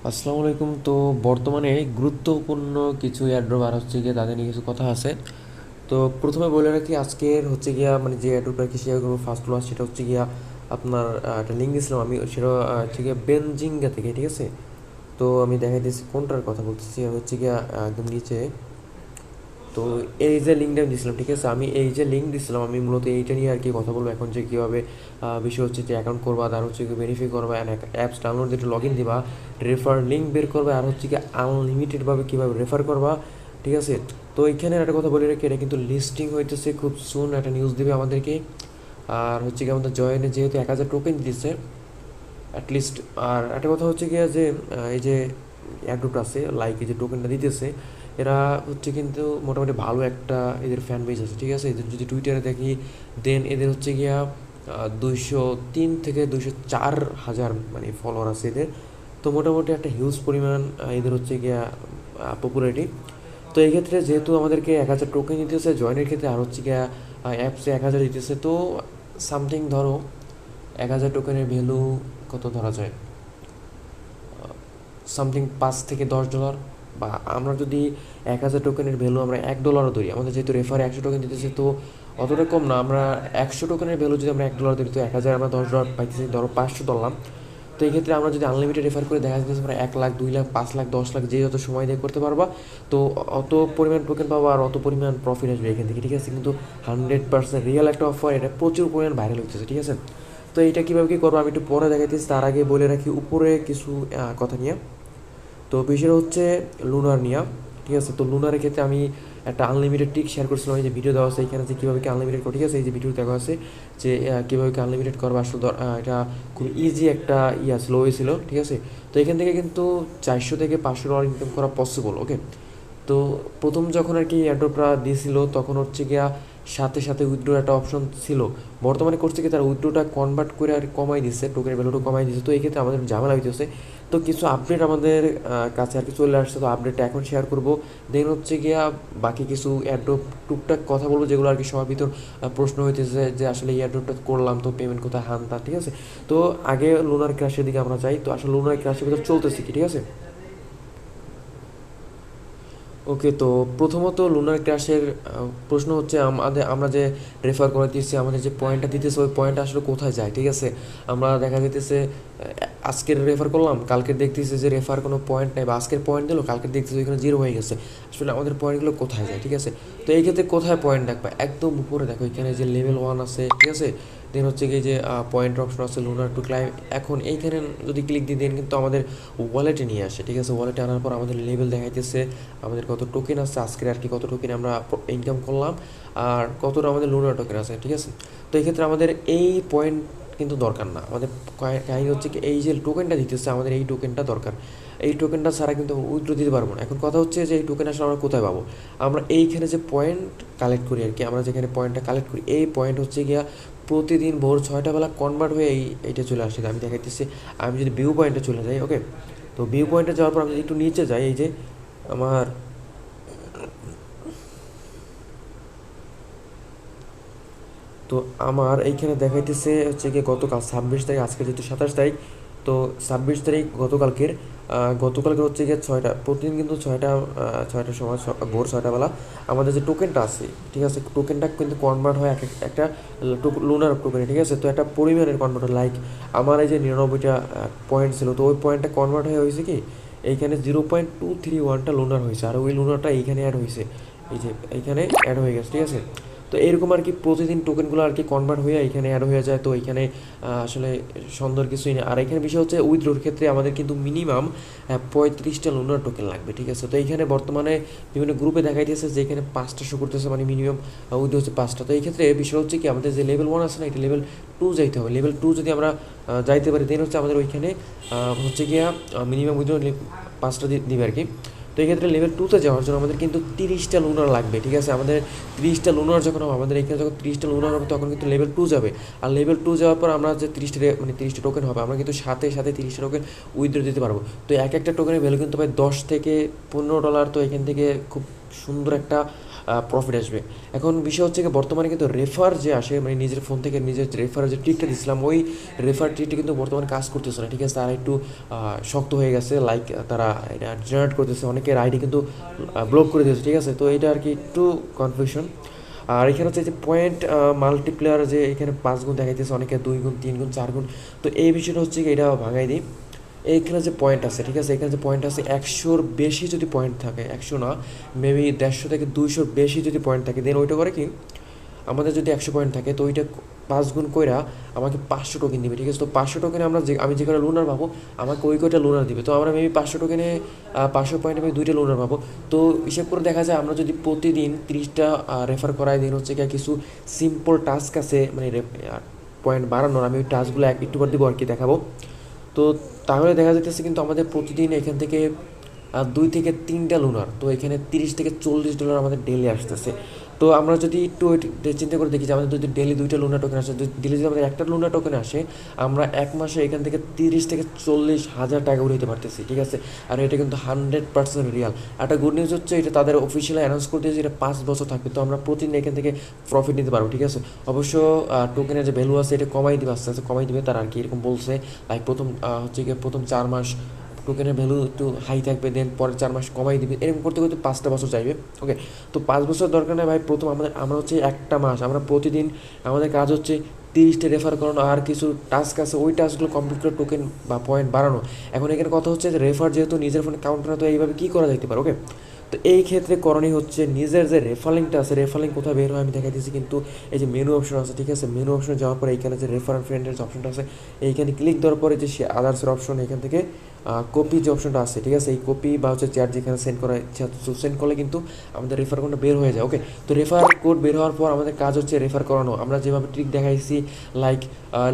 আসসালামু আলাইকুম। তো বর্তমানে গুরুত্বপূর্ণ কিছু এয়ারড্রপ আর হচ্ছে গিয়ে তাদের নিয়ে কিছু কথা আছে। তো প্রথমে বলে রাখি, আজকের হচ্ছে গিয়া মানে যে এয়ারড্রপটা কি শেয়ার করবো ফার্স্ট ক্লাস, সেটা হচ্ছে গিয়া আপনার একটা লিঙ্ক দিয়েছিলাম আমি, সেটা হচ্ছে গিয়া বেনজিঙ্গা থেকে, ঠিক আছে। তো আমি দেখাই দিচ্ছি কোনটার কথা বলতেছি, আর হচ্ছে গিয়া একদম নিচে। তো এই যে লিঙ্কটা আমি দিয়েছিলাম, ঠিক আছে, আমি এই যে লিঙ্ক দিয়েছিলাম আমি মূলত এইটা নিয়ে আর কি কথা বলবো এখন, যে কীভাবে বিষয় হচ্ছে যে অ্যাকাউন্ট করবা, তার হচ্ছে কি ভেরিফাই করবা, অ্যাপস ডাউনলোড দিয়ে লগ ইন দিবা, রেফার লিঙ্ক বের করবে, আর হচ্ছে কি আনলিমিটেডভাবে কীভাবে রেফার করবা, ঠিক আছে। তো এইখানে একটা কথা বলে রাখি, এটা কিন্তু লিস্টিং হইতেছে খুব সুন, একটা নিউজ দিবে আমাদেরকে। আর হচ্ছে কি আমাদের জয়েনে যেহেতু 1,000 টোকেন দিচ্ছে অ্যাটলিস্ট। আর একটা কথা হচ্ছে গিয়া যে এই যে অ্যাড্রপটা আছে, লাইক এই যে টোকেনটা দিতেছে, এরা হচ্ছে কিন্তু মোটামুটি ভালো একটা এদের ফ্যান বেস আছে, ঠিক আছে। এদের যদি টুইটারে দেখি, দেন এদের হচ্ছে গিয়া 203 থেকে 204 হাজার মানে ফলোয়ার আছে এদের। তো মোটামুটি একটা হিউজ পরিমাণ এদের হচ্ছে গিয়া পপুলারিটি। তো এই ক্ষেত্রে যেহেতু আমাদেরকে 1,000 টোকেন দিতেছে জয়েনের ক্ষেত্রে, আর হচ্ছে গিয়া অ্যাপসে 1,000 দিতেছে, তো সামথিং ধরো 1,000 টোকেনের ভ্যালু কত ধরা যায়, সামথিং $5 থেকে $10। বা আমরা যদি 1,000 টোকেনের ভ্যালু আমরা $1 ধরি, আমাদের যেহেতু রেফারে 100 টোকেন দিতেছে, তো অতটা কম না। আমরা 100 টোকেনের ভ্যালু যদি আমরা $1 ধরি, তো 1,000 আমরা $10 পাইতেছি, ধরো 500 ধরলাম। তো এই ক্ষেত্রে আমরা যদি আনলিমিটেড রেফার করে দেখা যাচ্ছে আমরা 1 লাখ, 2 লাখ, 5 লাখ, 10 লাখ, যে যত সময় দিয়ে করতে পারবা, তো অত পরিমাণ টোকেন পাবো আর অত পরিমাণ প্রফিট আসবে এখান থেকে, ঠিক আছে। কিন্তু 100% রিয়েল একটা অফার, এটা প্রচুর পরিমাণ ভাইরাল হচ্ছে, ঠিক আছে। তো এইটা কীভাবে কী করবো আমি একটু পরে দেখাইতেছি, তার আগে বলে রাখি উপরে কিছু কথা নিয়ে। তো বিষয়টা হচ্ছে লুনার নিয়া, ঠিক আছে। তো লুনারের ক্ষেত্রে আমি একটা আনলিমিটেড ট্রিক শেয়ার করছিলাম, এই যে ভিডিও দেওয়া আছে এখানে, যে কীভাবে কি আনলিমিটেড করো, ঠিক আছে। এই যে ভিডিও দেওয়া আছে যে কীভাবে কি আনলিমিটেড করবো, আসলে এটা খুব ইজি একটা স্লো ছিল, ঠিক আছে। তো এখান থেকে কিন্তু $400 থেকে $500 ইনকাম করা পসিবল, ওকে। তো প্রথম যখন আর কি অ্যাড্রপটা দিয়েছিল, তখন হচ্ছে গিয়া সাথে সাথে উইথড্রোর একটা অপশন ছিল। বর্তমানে করছে কি, তারা উইথড্রোটা কনভার্ট করে আর কমাই দিচ্ছে, টোকেনের ভ্যালুটা কমাই দিচ্ছে। তো এই ক্ষেত্রে আমাদের ঝামেলা হইতেছে। তো কিছু আপডেট আমাদের কাছে আর কি চলে আসছে, তো আপডেটটা এখন শেয়ার করবো। দেন হচ্ছে গিয়া বাকি কিছু অ্যাড্রপ টুকটাক কথা বলবো, যেগুলো আর কি সবার ভিতর প্রশ্ন হইতেছে যে আসলে এই অ্যাড্রপটা করলাম তো পেমেন্ট কোথায়, হান তা, ঠিক আছে। তো আগে লুনার ক্র্যাশের দিকে আমরা যাই। তো আসলে লুনার ক্র্যাশের ভিতর চলতেছে কি, ঠিক আছে। ওকে, তো প্রথমত লুনার ক্র্যাশের প্রশ্ন হচ্ছে আমরা যে রেফার করে দিচ্ছি, আমাদের যে পয়েন্টটা দিতেছে ওই পয়েন্টটা আসলে কোথায় যায়, ঠিক আছে। আমরা দেখা যেতেছে আজকের রেফার করলাম, কালকে দেখতেছি যে রেফার কোনো পয়েন্ট নেই, বা আজকের পয়েন্ট দিল, কালকে দেখতেছি ওইখানে জিরো হয়ে গেছে। আসলে আমাদের পয়েন্টগুলো কোথায় যায়, ঠিক আছে। তো এই ক্ষেত্রে কোথায় পয়েন্ট দেখবা, একদম উপরে দেখো, এখানে যে লেভেল 1 আছে, ঠিক আছে। দেন হচ্ছে কি যে পয়েন্ট অপশন আছে, লুনার টু ক্লাইম। এখন এইখানে যদি ক্লিক দিই, দেন কিন্তু আমাদের ওয়ালেটে নিয়ে আসে, ঠিক আছে। ওয়ালেটে আনার পর আমাদের লেভেল দেখাইতেছে, আমাদের কত টোকেন আছে আজকের আর কি, কত টোকেন আমরা ইনকাম করলাম, আর কতটা আমাদের লুনার টোকেন আছে, ঠিক আছে। তো এই ক্ষেত্রে আমাদের এই পয়েন্ট কিন্তু দরকার না। আমাদের কাহিনী হচ্ছে কি, এই যে টোকেনটা দিতেছে আমাদের, এই টোকেনটা দরকার। এই টোকেনটা ছাড়া কিন্তু উইথড্র দিতে পারবো না। এখন কথা হচ্ছে যে এই টোকেন আসলে আমরা কোথায় পাবো, আমরা এইখানে যে পয়েন্ট কালেক্ট করি আর কি, আমরা যেখানে পয়েন্টটা কালেক্ট করি, এই পয়েন্ট হচ্ছে গিয়া প্রতিদিন ভোর 6টা বেলা কনভার্ট হয়ে এইটা চলে আসে। আমি দেখাইতেছি, আমি যদি ভিউ পয়েন্টে চলে যাই, ওকে। তো ভিউ পয়েন্টে যাওয়ার পর আমি যদি একটু নিচে যাই, এই যে আমার, তো আমার এইখানে দেখাইতেছে হচ্ছে কি গতকাল 26 তারিখ, আজকে যেহেতু 27 তারিখ, তো 26 তারিখ গতকালকে হচ্ছে গিয়ে 6টা, প্রতিদিন কিন্তু 6টার সময়, ভোর 6টা বেলা আমাদের যে টোকেনটা আছে, ঠিক আছে, টোকেনটা কিন্তু কনভার্ট হয় একটা লুনার টোকেনে, ঠিক আছে। তো একটা পরিমাণের কনভার্ট হয়, লাইক আমার এই যে 99টা পয়েন্ট ছিল, তো ওই পয়েন্টটা কনভার্ট হয়ে হয়েছে কি, এইখানে 0.231টা লুনার হয়েছে, আর ওই লুনারটা এইখানে অ্যাড হয়েছে, এই যে এইখানে অ্যাড হয়ে গেছে, ঠিক আছে। তো এরকম আর কি প্রতিদিন টোকেনগুলো আর কি কনভার্ট হয়ে এখানে অ্যাড হয়ে যায়। তো এখানে আসলে সুন্দর কিছুই না। আর এখানে বিষয় হচ্ছে উইথড্রোর ক্ষেত্রে আমাদের কিন্তু মিনিমাম 35টা লুনার টোকেন লাগবে, ঠিক আছে। তো এইখানে বর্তমানে বিভিন্ন গ্রুপে দেখাই দিয়েছে যে এখানে 5টা শো করতেছে, মানে মিনিমাম উইথড্রো হচ্ছে 5টা। তো এই ক্ষেত্রে বিষয় হচ্ছে কি, আমাদের যে লেভেল 1 আছে না, এটা লেভেল 2 যাইতে হবে। লেভেল 2 যদি আমরা যাইতে পারি, দেন হচ্ছে আমাদের ওইখানে হচ্ছে গিয়া মিনিমাম উইথড্রো 5টা দিবে আর কি। তো এই ক্ষেত্রে লেভেল 2তে যাওয়ার জন্য আমাদের কিন্তু 30টা লুনার লাগবে, ঠিক আছে। আমাদের 30টা লুনার যখন হবে, আমাদের এখানে যখন 30টা লুনার হবে, তখন কিন্তু লেভেল 2 যাবে। আর লেভেল 2 যাওয়ার পর আমরা যে 30টা টোকেন হবে, আমরা কিন্তু সাথে সাথে 30টা টোকেন উইথড্র দিতে পারবো। তো এক একটা টোকেনের ভ্যালু কিন্তু প্রায় $10 থেকে $15। তো এখান থেকে খুব সুন্দর একটা প্রফিট আসবে। এখন বিষয় হচ্ছে কি বর্তমানে কিন্তু রেফার যে আসে মানে নিজের ফোন থেকে নিজের রেফারের যে ট্রিকটা দিয়েছিলাম ওই রেফার ট্রিকটা কিন্তু বর্তমানে কাজ করতেছে না, ঠিক আছে, তারা একটু শক্ত হয়ে গেছে, লাইক তারা এটা জেনারেট করতেছে, অনেকের আইডি কিন্তু ব্লক করে দিয়েছে, ঠিক আছে, তো এটা আর কি একটু কনফিউশন। আর এখানে হচ্ছে যে পয়েন্ট মাল্টিপ্লেয়ার যে এখানে 5 গুণ দেখাইতেছে, অনেকে 2 গুণ 3 গুণ 4 গুণ, তো এই বিষয়টা হচ্ছে কি এটা ভাঙাই দিই। এইখানে যে পয়েন্ট আছে, ঠিক আছে, এখানে যে পয়েন্ট আছে 100-র বেশি যদি পয়েন্ট থাকে, 100 না মেবি 150 থেকে 200-র বেশি যদি পয়েন্ট থাকে দেন ওইটা করে কি আমাদের যদি 100 পয়েন্ট থাকে তো ওইটা 5 গুণ কইরা আমাকে 500 টোকেন দিবে, ঠিক আছে, তো 500 টোকেনে আমি যে কটা লুনার পাবো আমাকে ওই কয়টা লুনার দিবে, তো আমরা মেবি 500 টোকেনে 500 পয়েন্টে আমি 2টা লুনার পাবো। তো হিসেব করে দেখা যায় আমরা যদি প্রতিদিন 30টা রেফার করাই দিন হচ্ছে কিছু সিম্পল টাস্ক আছে মানে পয়েন্ট বাড়ানোর, আমি ওই টাস্কগুলো একটু পর দিব আর কি দেখাবো। তো তাহলে দেখা যাচ্ছে কিন্তু আমাদের প্রতিদিন এখান থেকে 2 থেকে 3টা লুনার, তো এখানে $30 থেকে $40 আমাদের ডেলি আসতেছে। তো আমরা যদি একটু চিন্তা করে দেখি যে আমাদের যদি ডেলি 2টা লুনা টোকেন আসে, ডেলি যদি আমাদের একটা লুনা টোকেন আসে আমরা এক মাসে এখান থেকে 30 থেকে 40 হাজার টাকা উঠাইতে পারতেছি, ঠিক আছে, আর এটা কিন্তু 100% রিয়াল। একটা গুড নিউজ হচ্ছে এটা তাদের অফিসিয়ালি অ্যানাউন্স করে দিয়েছে এটা 5 বছর থাকবে, তো আমরা প্রতিদিন এখান থেকে প্রফিট নিতে পারবো, ঠিক আছে। অবশ্য টোকেনের যে ভ্যালু আছে এটা কমাই দিবে, আস্তে আস্তে কমাই দিবে তারা আর কি এরকম বলছে, লাইক প্রথম 4 মাস টোকেনের ভ্যালু একটু হাই থাকবে, দেন পরের 4 মাস কমাই দিবে, এরকম করতে করতে 5টা বছর যাইবে। ওকে, তো 5 বছর দরকার নেই ভাই, প্রথম আমরা হচ্ছে একটা মাস আমরা প্রতিদিন আমাদের কাজ হচ্ছে 30টা রেফার করানো, আর কিছু টাস্ক আছে ওই টাস্কগুলো কমপ্লিট করে টোকেন বা পয়েন্ট বাড়ানো। এখন এখানে কথা হচ্ছে যে রেফার যেহেতু নিজের ফোনে কাউন্ট না, তো এইভাবে কী করা যেতে পারে। ওকে, তো এই ক্ষেত্রে করণীয় হচ্ছে নিজের যে রেফারিংটা আছে, রেফারিং কোথায় বের হয় আমি দেখাই দিচ্ছি, কিন্তু এই যে মেনু অপশন আছে, ঠিক আছে, মেনু অপশনে যাওয়ার পরে এইখানে যে রেফার ফ্রেন্ডের যে অপশনটা আছে এইখানে ক্লিক দেওয়ার পরে যে আদার্সের অপশন, এখান থেকে কপি যে অপশনটা আছে, ঠিক আছে, এই কপি বা হচ্ছে চ্যাট যেখানে সেন্ড করা ইচ্ছা সেন্ড করলে কিন্তু আমাদের রেফার কোডটা বের হয়ে যায়। ওকে, তো রেফার কোড বের হওয়ার পর আমাদের কাজ হচ্ছে রেফার করানো, আমরা যেভাবে ট্রিক দেখাইছি লাইক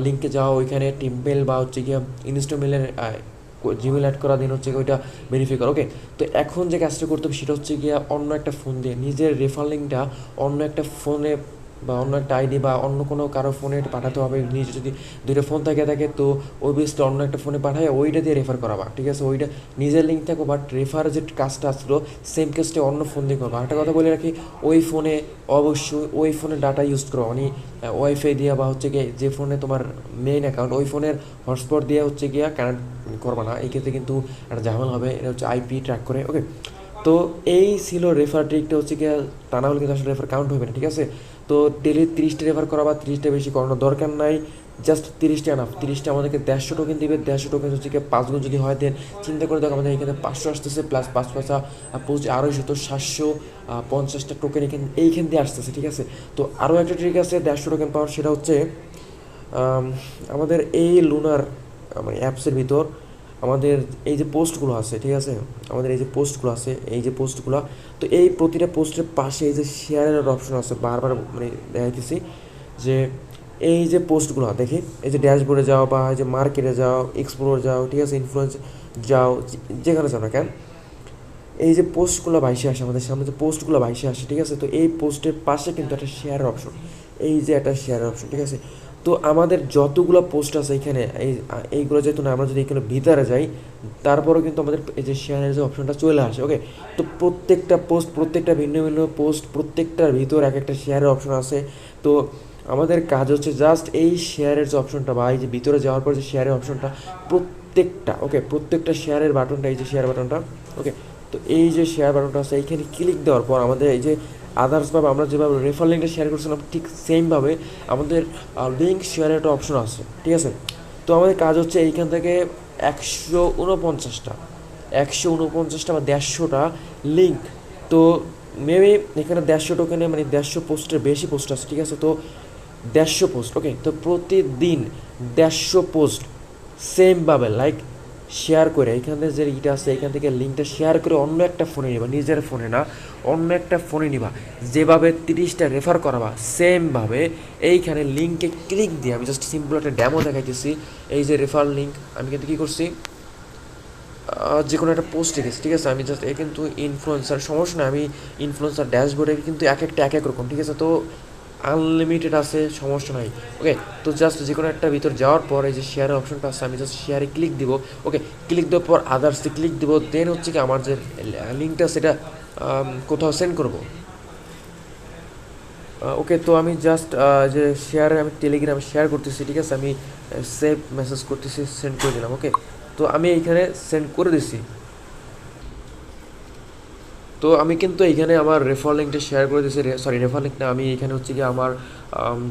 লিঙ্কে যাওয়া, ওইখানে টিমমেল বা হচ্ছে গিয়ে ইনস্টামেলের জিমেল অ্যাড করা, দিন হচ্ছে ওইটা ভেরিফাই করা। ওকে, তো এখন যে কাজটা করতে হবে সেটা হচ্ছে গিয়ে অন্য একটা ফোন দিয়ে নিজের রেফার লিঙ্কটা অন্য একটা ফোনে বা অন্য একটা আইডি বা অন্য কোনো কারো ফোনে পাঠাতে হবে। নিজে যদি 2টা ফোন থাকে তো ওই বেসটা অন্য একটা ফোনে পাঠায় ওইটা দিয়ে রেফার করাবা, ঠিক আছে, ওইটা নিজের লিঙ্ক থাকো, বাট রেফার যে কাজটা আসলো সেম কাজটা অন্য ফোন দিয়ে করবো। একটা কথা বলে রাখি, ওই ফোনে অবশ্যই ওই ফোনে ডাটা ইউজ করো, মানে ওয়াইফাই দিয়ে বা হচ্ছে গিয়ে যে ফোনে তোমার মেইন অ্যাকাউন্ট ওই ফোনের হটস্পট দিয়ে হচ্ছে গিয়া কানেক্ট করবা না, এই ক্ষেত্রে কিন্তু একটা ঝামেলা হবে, এটা হচ্ছে আইপি ট্র্যাক করে। ওকে, তো এই ছিল রেফার ট্রিকটা হচ্ছে গিয়ে, তা না হলে কিন্তু আসলে রেফার কাউন্ট হবে না, ঠিক আছে। তো ডেলি 30টা রেফার করা বা 30টা বেশি করানোর দরকার নাই, জাস্ট 30টা আনাফ। 30টা আমাদেরকে 150 টোকেন দিবে, 150 টোকেন হচ্ছে গিয়ে 5 গুণ যদি হয় দেন চিন্তা করে দেখো আমাদের এখানে 500 আসতেছে, প্লাস 5 পয়সা 250 তো 750টা টোকেন এইখান দিয়ে আসতেছে, ঠিক আছে। তো আরও একটা ট্রিক আছে 150 টোকেন পাওয়ার, সেটা হচ্ছে আমাদের এই লুনার মানে অ্যাপসের ভিতর আমাদের এই যে পোস্টগুলো আছে, ঠিক আছে, আমাদের এই যে পোস্টগুলো আছে, এই যে পোস্টগুলো, তো এই প্রতিটা পোস্টের পাশে এই যে শেয়ারের অপশন আছে, বারবার মানে দেখাইতেছি যে এই যে পোস্টগুলো দেখি, এই যে ড্যাশবোর্ডে যাও বা এই যে মার্কেটে যাও, এক্সপ্লোর যাও, ঠিক আছে, ইনফ্লুয়েন্স যাও, যেখানে যাও না কেন, এই যে পোস্টগুলো ভাইসে আসে আমাদের সামনে, যে পোস্টগুলো ভাইসে আসে, ঠিক আছে, তো এই পোস্টের পাশে কিন্তু একটা শেয়ারের অপশন, এই যে একটা শেয়ারের অপশন, ঠিক আছে। তো আমাদের যতগুলো পোস্ট আছে এখানে এইগুলো যেহেতু না, আমরা যদি এখানে ভিতরে যাই তারপরেও কিন্তু আমাদের এই যে শেয়ারের যে অপশনটা চলে আসে। ওকে, তো প্রত্যেকটা পোস্ট, প্রত্যেকটা ভিন্ন ভিন্ন পোস্ট, প্রত্যেকটার ভিতর এক একটা শেয়ারের অপশন আছে। তো আমাদের কাজ হচ্ছে জাস্ট এই শেয়ারের যে অপশনটা বা এই যে ভিতরে যাওয়ার পর যে শেয়ারের অপশনটা প্রত্যেকটা শেয়ারের বাটনটা, এই যে শেয়ার বাটনটা, ওকে, তো এই যে শেয়ার বাটনটা আছে এইখানে ক্লিক দেওয়ার পর আমাদের এই যে আদার্সভাবে আমরা যেভাবে রেফার লিঙ্কটা শেয়ার করছিলাম ঠিক সেমভাবে আমাদের লিঙ্ক শেয়ারের একটা অপশন আছে, ঠিক আছে। তো আমাদের কাজ হচ্ছে এইখান থেকে 149টা বা 150টা লিঙ্ক, তো মেবি এখানে 150 টোকেনে মানে 150 পোস্টের বেশি পোস্ট আছে, ঠিক আছে, তো 150 পোস্ট। ওকে, তো প্রতিদিন 150 পোস্ট সেমভাবে লাইক শেয়ার করে এখানে যে ইটা আছে এখান থেকে লিঙ্কটা শেয়ার করে অন্য একটা ফোনে নিবা, নিজের ফোনে না অন্য একটা ফোনে নিবা, যেভাবে 30টা রেফার করাবা সেমভাবে এইখানে লিঙ্কে ক্লিক দিয়ে, আমি জাস্ট সিম্পল একটা ড্যামো দেখাইতেছি। এই যে রেফার লিঙ্ক আমি কিন্তু কী করছি, যে কোনো একটা পোস্ট রেখেছি, ঠিক আছে, আমি জাস্ট কিন্তু ইনফ্লুয়েন্সার সমস্যা নয়, আমি ইনফ্লুয়েন্সার ড্যাশবোর্ডে কিন্তু এক একটা এক এক রকম, ঠিক আছে, তো আনলিমিটেড আছে, সমস্যা নাই। ওকে, তো জাস্ট যে কোনো একটা ভিতর যাওয়ার পর এই যে শেয়ারের অপশনটা আছে আমি জাস্ট শেয়ারে ক্লিক দিব। ওকে, ক্লিক দেওয়ার পর আদার্সে ক্লিক দিব, দেন হচ্ছে কি আমার যে লিঙ্কটা সেটা কোথাও সেন্ড করব। ওকে, তো আমি জাস্ট যে শেয়ারে আমি টেলিগ্রামে শেয়ার করতেছি, ঠিক আছে, আমি সেভ মেসেজ করতেছি, সেন্ড করে দিলাম। ওকে, তো আমি এইখানে সেন্ড করে দিছি। তো আমি কিন্তু এইখানে আমার রেফার লিঙ্কটা শেয়ার করে দিয়েছি, সরি রেফার লিঙ্ক না, আমি এখানে হচ্ছে কি আমার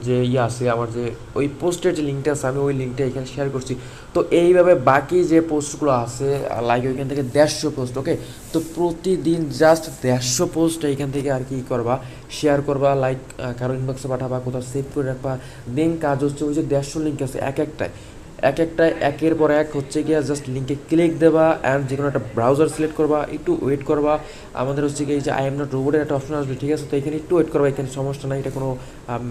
যে ইয়ে আছে, আমার যে ওই পোস্টের যে লিঙ্কটা আছে, আমি ওই লিঙ্কটা এখানে শেয়ার করছি। তো এইভাবে বাকি যে পোস্টগুলো আছে, লাইক ওইখান থেকে 150 পোস্ট, ওকে, তো প্রতিদিন জাস্ট 150 পোস্ট এইখান থেকে আর কি করবা, শেয়ার করবা, লাইক কারো ইনবক্সে পাঠাবা, কোথাও সেভ করে রাখবা। দেন কাজ হচ্ছে ওই যে 150 লিঙ্ক আছে এক একটায় একের পর এক হচ্ছে গিয়া জাস্ট লিঙ্কে ক্লিক দেবা অ্যান্ড যে কোনো একটা ব্রাউজার সিলেক্ট করবা, একটু ওয়েট করবা। আমাদের হচ্ছে কি এই যে আই এম নট রোবটের একটা অপশন আসবে, ঠিক আছে, তো এখানে একটু ওয়েট করবা, এখানে সমস্যা নাই, এটা কোনো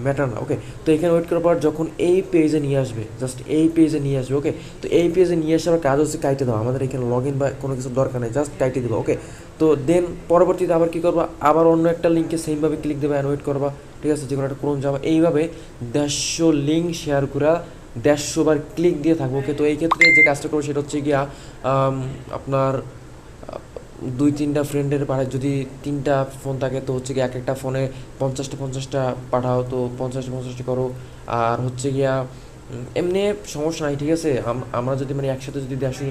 ম্যাটার না। ওকে, তো এখানে ওয়েট করার পর যখন এই পেজে নিয়ে আসবে, জাস্ট এই পেজে নিয়ে আসবে। ওকে, তো এই পেজে নিয়ে আসার কাজ হচ্ছে কাইটে দেওয়া, আমাদের এখানে লগ ইন বা কোনো কিছু দরকার নেই, জাস্ট কাইটে দেবো। ওকে, তো দেন পরবর্তীতে আবার কী করবা, আবার অন্য একটা লিঙ্কে সেমভাবে ক্লিক দেবে অ্যান্ড ওয়েট করবা, ঠিক আছে, যে কোনো একটা ক্রোম যাবা, এইভাবে 150 লিঙ্ক শেয়ার করা 150 বার ক্লিক দিয়ে থাকবো। ওকে, তো এই ক্ষেত্রে যে কাজটা করবো সেটা হচ্ছে গিয়া আপনার 2-3টা ফ্রেন্ডের পাঠায়, যদি 3টা ফোন থাকে তো হচ্ছে গিয়ে এক একটা ফোনে 50টা পাঠাও, তো 50টা করো। আর হচ্ছে গিয়া এমনি সমস্যা নাই, ঠিক আছে, আমরা যদি মানে একসাথে যদি 150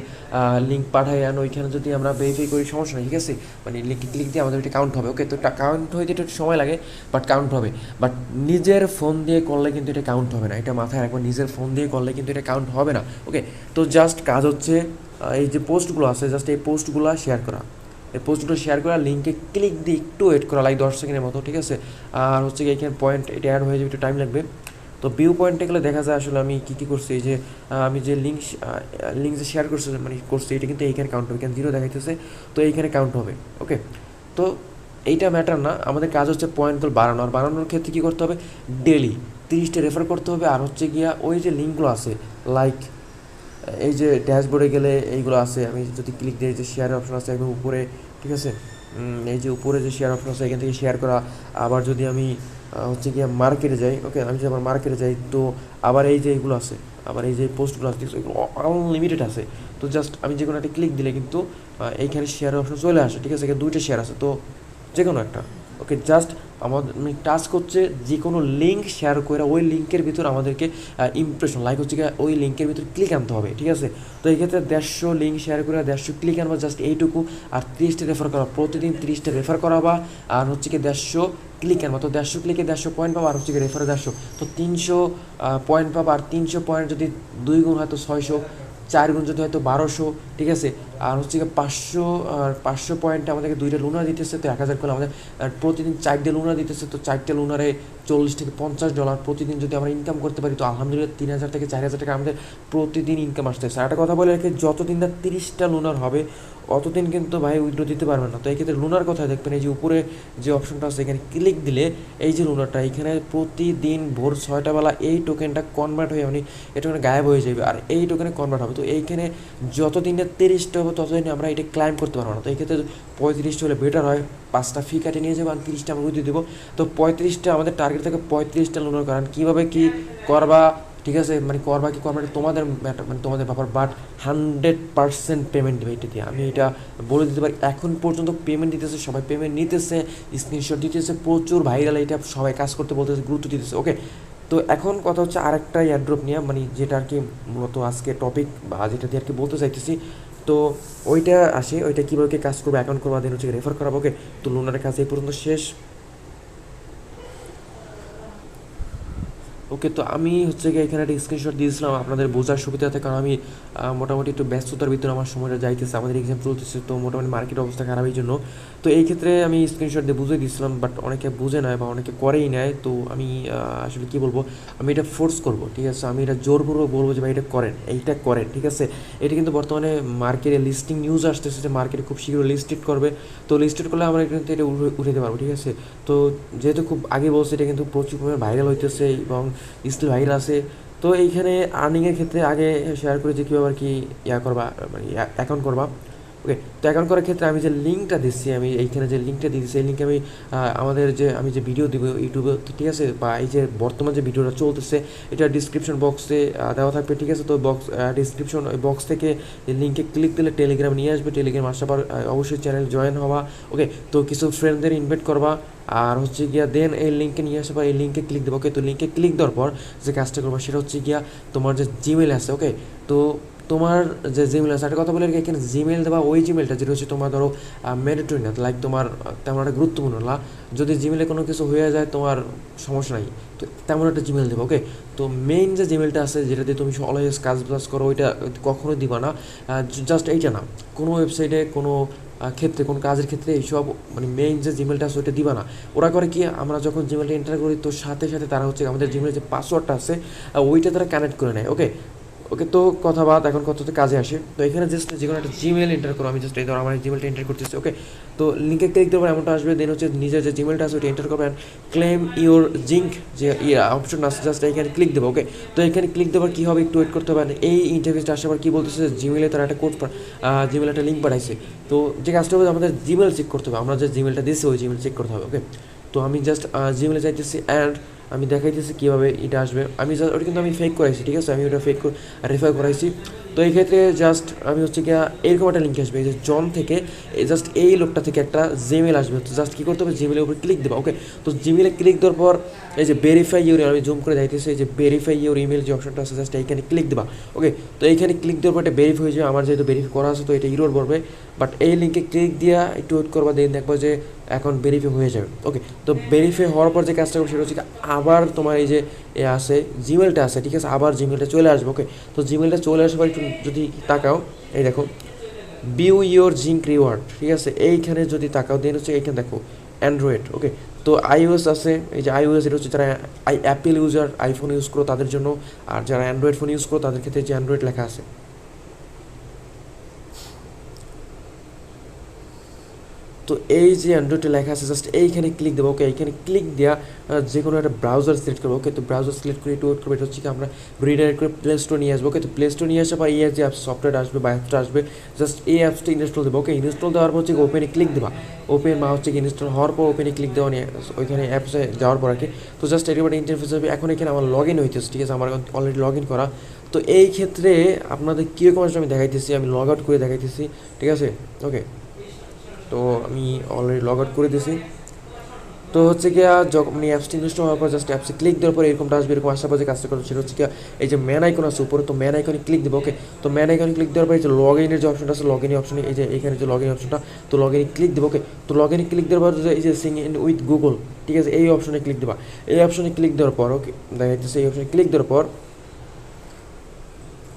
লিঙ্ক পাঠাই আর ওইখানে যদি আমরা ভেরিফাই করি, সমস্যা নাই, ঠিক আছে, মানে লিঙ্কে ক্লিক দিয়ে আমাদের এটা কাউন্ট হবে। ওকে, তো কাউন্ট হইতে একটু সময় লাগে, বাট কাউন্ট হবে। বাট নিজের ফোন দিয়ে করলে কিন্তু এটা কাউন্ট হবে না, এটা মাথায় রাখবো, নিজের ফোন দিয়ে করলে কিন্তু এটা কাউন্ট হবে না। ওকে, তো জাস্ট কাজ হচ্ছে এই যে পোস্টগুলো আছে, জাস্ট এই পোস্টগুলো শেয়ার করা, এই পোস্টগুলো শেয়ার করা, লিঙ্কে ক্লিক দিয়ে একটু ওয়েট করা, লাইক 10 সেকেন্ডের মতো, ঠিক আছে। আর হচ্ছে কি এখানে পয়েন্ট এটা অ্যাড হয়ে যাবে, একটু টাইম লাগবে। তো ভিউ পয়েন্টে গেলে দেখা যায় আসলে আমি কী কী করছি, এই যে আমি যে লিঙ্ক যে শেয়ার করছি মানে করছি, এটা কিন্তু এইখানে কাউন্ট হবে, এখানে 0 দেখাইতেছে, তো এইখানে কাউন্ট হবে। ওকে, তো এইটা ম্যাটার না, আমাদের কাজ হচ্ছে পয়েন্টগুলো বাড়ানো, আর বাড়ানোর ক্ষেত্রে কী করতে হবে, ডেলি 30টা রেফার করতে হবে। আর হচ্ছে গিয়া ওই যে লিঙ্কগুলো আছে, লাইক এই যে ড্যাশবোর্ডে গেলে এইগুলো আছে, আমি যদি ক্লিক দিই, যে শেয়ারের অপশন আছে একদম উপরে, ঠিক আছে, এই যে উপরে যে শেয়ার অপশন আছে এখান থেকে শেয়ার করা। আবার যদি আমি হচ্ছে গিয়ে মার্কেটে যাই, ওকে, আমি যদি আমার মার্কেটে যাই, তো আবার এই যে এইগুলো আছে, আবার এই যে পোস্টগুলো আছে, এগুলো আনলিমিটেড আছে। তো জাস্ট আমি যে কোনো একটা ক্লিক দিলে কিন্তু এইখানে শেয়ারের অপশন চলে আসে, ঠিক আছে, এখানে 2টা শেয়ার আছে, তো যে কোনো একটা। ওকে, জাস্ট আমাদের টাস্ক হচ্ছে যে কোনো লিঙ্ক শেয়ার করে ওই লিঙ্কের ভিতর আমাদেরকে ইমপ্রেশন, লাইক হচ্ছে ওই লিঙ্কের ভিতর ক্লিক আনতে হবে, ঠিক আছে। তো এই ক্ষেত্রে 150 লিঙ্ক শেয়ার করে 150 ক্লিক আনবা, জাস্ট এইটুকু। আর 30টা রেফার করা, প্রতিদিন 30টা রেফার করাবা, আর হচ্ছে কি 150 ক্লিক আনবা, তো 150 ক্লিকে 150 পয়েন্ট পাবা, আর হচ্ছে কি রেফারে 150, তো 300 পয়েন্ট পাবা। আর 300 পয়েন্ট যদি 2 গুণ হয় তো 600, 4 গুণ যদি হয়তো 1200, ঠিক আছে। আর হচ্ছে গিয়ে 500 পয়েন্টে আমাদেরকে 2টা লুনার দিতেছে, তো 1000 করে আমাদের প্রতিদিন 4টে লুনার দিতেছে, তো 4টে লুনারে $40 থেকে $50 প্রতিদিন যদি আমরা ইনকাম করতে পারি, তো আলহামদুলিল্লাহ 3000 থেকে 4000 টাকা আমাদের প্রতিদিন ইনকাম আসতেছে। আর একটা কথা বলে রাখি, যতদিন না 30টা লুনার হবে অতদিন কিন্তু ভাই উইথড্র দিতে পারবেন না। তো এই ক্ষেত্রে লুনার কথা দেখবেন, এই যে উপরে যে অপশনটা আছে এখানে ক্লিক দিলে এই যে লুনারটা, এখানে প্রতিদিন ভোর 6টা বেলা এই টোকেনটা কনভার্ট হয়ে মানে এটা গায়েব হয়ে যাবে, আর এই টোকেনে কনভার্ট হবে। তো এইখানে যতদিনে 30টা হবে ততদিন আমরা এটা ক্লাইম করতে পারবো না। তো এই ক্ষেত্রে 35টা হলে বেটার হয়, 5টা ফি কাটে নিয়ে যাবো আর 30টা আমরা উইথড্র দেবো। তো 35টা আমাদের টার্গেট থাকে, 35টা লুনার করান। কীভাবে কী করবা, ঠিক আছে, মানে করবা কি করবা তোমাদের ম্যাটার, মানে তোমাদের ব্যাপার, বাট 100% পেমেন্ট দেবে এটা দিয়ে, আমি এটা বলে দিতে পারি। এখন পর্যন্ত পেমেন্ট দিতেছে, সবাই পেমেন্ট নিতেছে, স্ক্রিনশট দিতেছে, প্রচুর ভাইরাল, এটা সবাই কাজ করতে বলতেছে, গুরুত্ব দিতেছে। ওকে, তো এখন কথা হচ্ছে আরেকটা এয়ারড্রপ নিয়ে, মানে যেটা আর কি মূলত আজকে টপিক বা যেটা দিয়ে আর কি বলতে চাইতেছি, তো ওইটা আসে, ওইটা কীভাবে কাজ করবো, অ্যাকাউন্ট করবো, দেন হচ্ছে রেফার করাবো। ওকে, তো লোনারের কাজ এই পর্যন্ত শেষ। ওকে, তো আমি হচ্ছে গিয়ে এখানে একটা স্ক্রিনশট দিয়েছিলাম আপনাদের বোঝার সুবিধাতে, কারণ আমি মোটামুটি একটু ব্যস্ততার ভিতরে আমার সময়টা যাইতেছে, আমাদের এক্সাম চলতেছে, তো মোটামুটি মার্কেট অবস্থা খারাপ, এই জন্য। তো এই ক্ষেত্রে আমি স্ক্রিনশট দিয়ে বুঝিয়ে দিয়েছিলাম, বাট অনেকে বুঝে নেয় বা অনেকে করেই নেয়। তো আমি আসলে কী বলবো, আমি এটা ফোর্স করবো, ঠিক আছে, আমি এটা জোরপূর্বক বলবো যে ভাই এটা করেন, এইটা করেন, ঠিক আছে। এটা কিন্তু বর্তমানে মার্কেটে লিস্টিং নিউজ আসতেছে যে মার্কেটে খুব শীঘ্র লিস্টেড করবে, তো লিস্টেড করলে আমরা কিন্তু এটা উঠাতে পারবো, ঠিক আছে। তো যেহেতু খুব আগে বলছে, এটা কিন্তু প্রচুর পরিমাণে ভাইরাল হইতেছে এবং স্টিল ভাইরাল আছে। তো এইখানে আর্নিংয়ের ক্ষেত্রে আগে শেয়ার করে যে কীভাবে আর কি করবা, মানে অ্যাকাউন্ট করবা। ওকে, তো অ্যাকাউন্ট করার ক্ষেত্রে আমি যে লিঙ্কটা দিচ্ছি, আমি এইখানে যে লিঙ্কটা দিচ্ছি এই লিঙ্কে আমি আমাদের যে আমি যে ভিডিও দিব ইউটিউবে, তো ঠিক আছে, বা এই যে বর্তমান যে ভিডিওটা চলতেছে এটা ডিসক্রিপশন বক্সে দেওয়া থাকবে, ঠিক আছে। তো বক্স ডিসক্রিপশন বক্স থেকে লিঙ্কে ক্লিক দিলে টেলিগ্রাম নিয়ে আসবে, টেলিগ্রাম আসার পর অবশ্যই চ্যানেল জয়েন হওয়া। ওকে, তো কিছু ফ্রেন্ডদের ইনভাইট করবা, আর হচ্ছে গিয়া দেন এই লিঙ্কে নিয়ে আসা বা এই লিঙ্কে ক্লিক দেবো। ওকে, তো লিঙ্কে ক্লিক দেওয়ার পর যে কাজটা করবো সেটা হচ্ছে গিয়া তোমার যে জিমেল আছে, ওকে, তো তোমার যে জিমেল আছে একটা কথা বলে এখানে জিমেল দেওয়া ওই জিমেলটা যেটা হচ্ছে তোমার ধরো ম্যান্ডেটরি না, লাইক তোমার তেমন একটা গুরুত্বপূর্ণ না, যদি জিমেলে কোনো কিছু হয়ে যায় তোমার সমস্যা নাই, তো তেমন একটা জিমেল দেবো। ওকে, তো মেইন যে জিমেলটা আছে যেটা দিয়ে তুমি অলওয়েজ কাজ বাজ করো ওইটা কখনোই দিবা না, জাস্ট এইটা না, কোনো ওয়েবসাইটে কোনো ক্ষেত্রে কোনো কাজের ক্ষেত্রে এইসব মানে মেইন যে জিমেলটা আছে ওইটা দিবা না। ওরা করে কি, আমরা যখন জিমেলটা এন্টার করি তো সাথে সাথে তারা হচ্ছে আমাদের জিমেলের যে পাসওয়ার্ডটা আছে ওইটা তারা কানেক্ট করে নেয়। ওকে, ওকে, তো কথা বাদ, এখন কত কাজে আসে। তো এখানে জাস্ট যে কোনো একটা জিমেল এন্টার করো, আমি জাস্ট এই ধরো আমার জিমেলটা এন্টার করতেছি। ওকে, তো লিঙ্কে ক্লিক দেবো এমনটা আসবে, দেন হচ্ছে নিজের যে জিমেলটা আছে ওইটা এন্টার করবেন, ক্লেম ইউর জিঙ্ক যে অপশন আছে জাস্ট এখানে ক্লিক দেবো। ওকে, তো এখানে ক্লিক দেওয়ার কী হবে একটু ওয়েট করতে হবে, এই ইন্টারফেসটা আসার পর কী বলতেছে, জিমেলে তারা একটা কোড জিমেল একটা লিঙ্ক পাঠাইছে, তো যে কাজটা হবে আমাদের জিমেল চেক করতে হবে, আমরা যে জিমেলটা দিচ্ছি ওই জিমেল চেক করতে হবে। ওকে, তো আমি জাস্ট জিমেলে যাইতেছি অ্যান্ড আমি দেখাইতেছি কীভাবে এটা আসবে, আমি জাস্ট ওটা কিন্তু আমি ফেক করাইছি, ঠিক আছে, আমি ওটা ফেক রেফার করাইছি। তো এই ক্ষেত্রে জাস্ট আমি হচ্ছে গিয়া এরকম একটা লিঙ্ক আসবে, এই যে জন থেকে জাস্ট এই লোকটা থেকে একটা জিমেল আসবে, তো জাস্ট কী করতে হবে, জিমেলের উপর ক্লিক দেবো। ওকে, তো জিমেলে ক্লিক দেওয়ার পর এই যে ভেরিফাই ইউর, আমি জুম করে যাইতেছি, এই যে ভেরিফাই ইউর ইমেল যে অপশনটা আছে জাস্ট এইখানে ক্লিক দেবা। ওকে, তো এইখানে ক্লিক দেওয়ার পর এটা ভেরিফাই হয়ে যাবে, আমার যেহেতু ভেরিফাই করা আছে তো এটা ইরোর বলবে, বাট এই লিঙ্কে ক্লিক দিয়া একটু ওয়েট করবা, দেন দেখবো যে এখন ভেরিফাই হয়ে যাবে। ওকে, তো ভেরিফাই হওয়ার পর যে কাজটা করবো সেটা হচ্ছে আবার তোমার এই যে আছে জিমেলটা আছে, ঠিক আছে, আবার জিমেলটা চলে আসবে। ওকে, তো জিমেলটা চলে আসার পর একটু যদি তাকাও, এই দেখো ভিউ ইউর জিঙ্ক রিওয়ার্ড, ঠিক আছে, এইখানে যদি তাকাও দেন হচ্ছে এইখানে দেখো অ্যান্ড্রয়েড। ওকে, তো আইওএস আছে, এই যে আইওএস এটা হচ্ছে যারা অ্যাপেল ইউজার আইফোন ইউজ করো তাদের জন্য, আর যারা অ্যান্ড্রয়েড ফোন ইউজ করো তাদের ক্ষেত্রে যে অ্যান্ড্রয়েড লেখা আছে। তো এই যে অ্যান্ড্রয়েডে লেখা আছে জাস্ট এইখানে ক্লিক দেবো। ওকে, এইখানে ক্লিক দেওয়া যে কোনো একটা ব্রাউজার সিলেক্ট করবো। ওকে, তো ব্রাউজার সিলেক্ট করে একটু ওয়েট করবো, এটা হচ্ছে কি আমরা রিডাইরেক্ট করে প্লে স্টোর নিয়ে আসবো। ওকে, তো প্লে স্টোর নিয়ে আসা বা এই যে অ্যাপস সফটওয়্যার আসবে বা অ্যাপসটা আসবে জাস্ট এই অ্যাপসটা ইনস্টল দেবো। ওকে, ইনস্টল দেওয়ার পর হচ্ছে ওপেনে ক্লিক দেবা, ওপেন বা হচ্ছে ইনস্টল হওয়ার পর ওপেনে ক্লিক দেওয়া নিয়ে ওইখানে অ্যাপসে যাওয়ার পর আর কি, তো জাস্ট এরকম ইন্টারফেস হবে। এখন এখানে আমার লগ ইন হইতেছে, ঠিক আছে, আমার অলরেডি লগ ইন করা। তো এই ক্ষেত্রে আপনাদের কীরকম আসলে আমি দেখাইতেছি, আমি লগ আউট করে দেখাইতেছি, ঠিক আছে। ওকে, তো আমি অলরেডি লগ আউট করে দিয়েছি। তো হচ্ছে গিয়া যখন মানে অ্যাপসটি ইনস্টল হওয়ার পর জাস্ট অ্যাপসে ক্লিক দেওয়ার পর এরকমটা আসবে, এরকম আসার পর যে কাজটা করবে সেটা হচ্ছে গিয়া এই যে ম্যান আইকন আছে উপরে, তো ম্যান আইকনে ক্লিক দেবো। ওকে, তো ম্যান আইকনে ক্লিক দেওয়ার পর এই যে লগ ইনের যে অপশনটা আছে, লগ ইন অপশনে এই যে এখানে যে লগ ইন অপশনটা, তো লগ ইনে ক্লিক দেবো। ওকে, তো লগ ইনে ক্লিক দেওয়ার পর এই যে সিং ইন উইথ গুগল, ঠিক আছে, এই অপশনে ক্লিক দেবা। এই অপশনে ক্লিক দেওয়ার পর ওকে দেখা যাচ্ছে এই অপশনে ক্লিক দেওয়ার পর,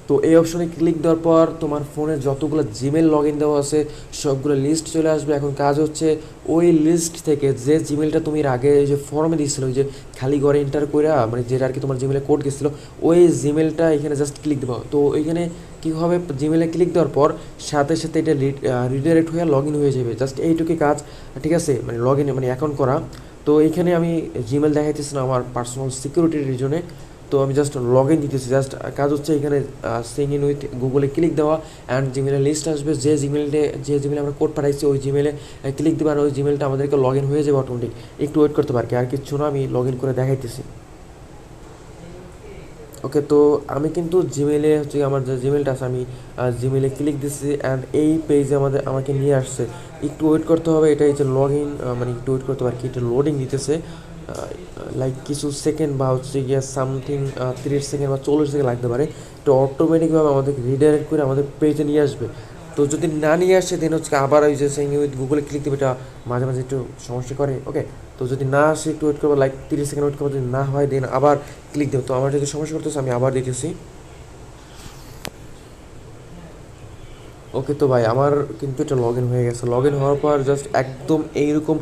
তো এই অপশনে ক্লিক দেওয়ার পর তোমার ফোনে যতগুলো জিমেল লগ ইন দেওয়া আছে সবগুলো লিস্ট চলে আসবে। এখন কাজ হচ্ছে ওই লিস্ট থেকে যে জিমেলটা তুমি এর আগে যে ফর্মে দিয়েছিলো, ওই যে খালি ঘরে এন্টার করে মানে যেটা আর কি তোমার জিমেলে কোড গেছিলো, ওই জিমেলটা এখানে জাস্ট ক্লিক দেবো। তো এইখানে কী হবে, জিমেলে ক্লিক দেওয়ার পর সাথে সাথে এটা রিডাইরেক্ট হয়ে লগ ইন হয়ে যাবে, জাস্ট এইটুকুই কাজ, ঠিক আছে, মানে লগ ইন মানে অ্যাকাউন্ট করা। তো এইখানে আমি জিমেল দেখাইতেছি না আমার পার্সোনাল সিকিউরিটির রিজনে, তো আমি জাস্ট লগ ইন দিতেছি। জাস্ট কাজ হচ্ছে এখানে সিং ইন উইথ গুগলে ক্লিক দেওয়া অ্যান্ড জিমেলের লিস্ট আসবে, যে জিমেলে আমরা কোড পাঠাইছি ওই জিমেলে ক্লিক দেবো, আর ওই জিমেলটা আমাদেরকে লগ ইন হয়ে যাবে অটোমেটিক। একটু ওয়েট করতে পারি, আর কিচ্ছু না, আমি লগ ইন করে দেখাইতেছি। ওকে, তো আমি কিন্তু জিমেলে হচ্ছে আমার যে জিমেলটা আছে আমি জিমেলে ক্লিক দিচ্ছি অ্যান্ড এই পেজে আমাকে নিয়ে আসছে। একটু ওয়েট করতে হবে, এটা এই যে লগ ইন মানে একটু ওয়েট করতে পারি, কি এটা লোডিং দিতেছে, লাইক কিছু সেকেন্ড বা হচ্ছে গিয়ে সামথিং 30 সেকেন্ড বা 40 সেকেন্ড লাগতে পারে। তো অটোমেটিকভাবে আমাদেরকে রিডাইরেক্ট করে আমাদের পেজে নিয়ে আসবে। তো যদি না নিয়ে আসে দেন হচ্ছে আবার ওই যে সিং উইথ গুগলে ক্লিক দেবে, এটা মাঝে মাঝে একটু সমস্যা করে। ওকে, তো যদি না আসে একটু ওয়েট করবো, লাইক 30 সেকেন্ড ওয়েট করবো, যদি না হয় দেন আবার ক্লিক দেবো। তো আমার যদি সমস্যা করতেছে আমি আবার দিতেছি। ওকে, তো ভাই আমার কিন্তু এটা লগ ইন হয়ে গেছে। লগ ইন হওয়ার পর জাস্ট একদম এইরকম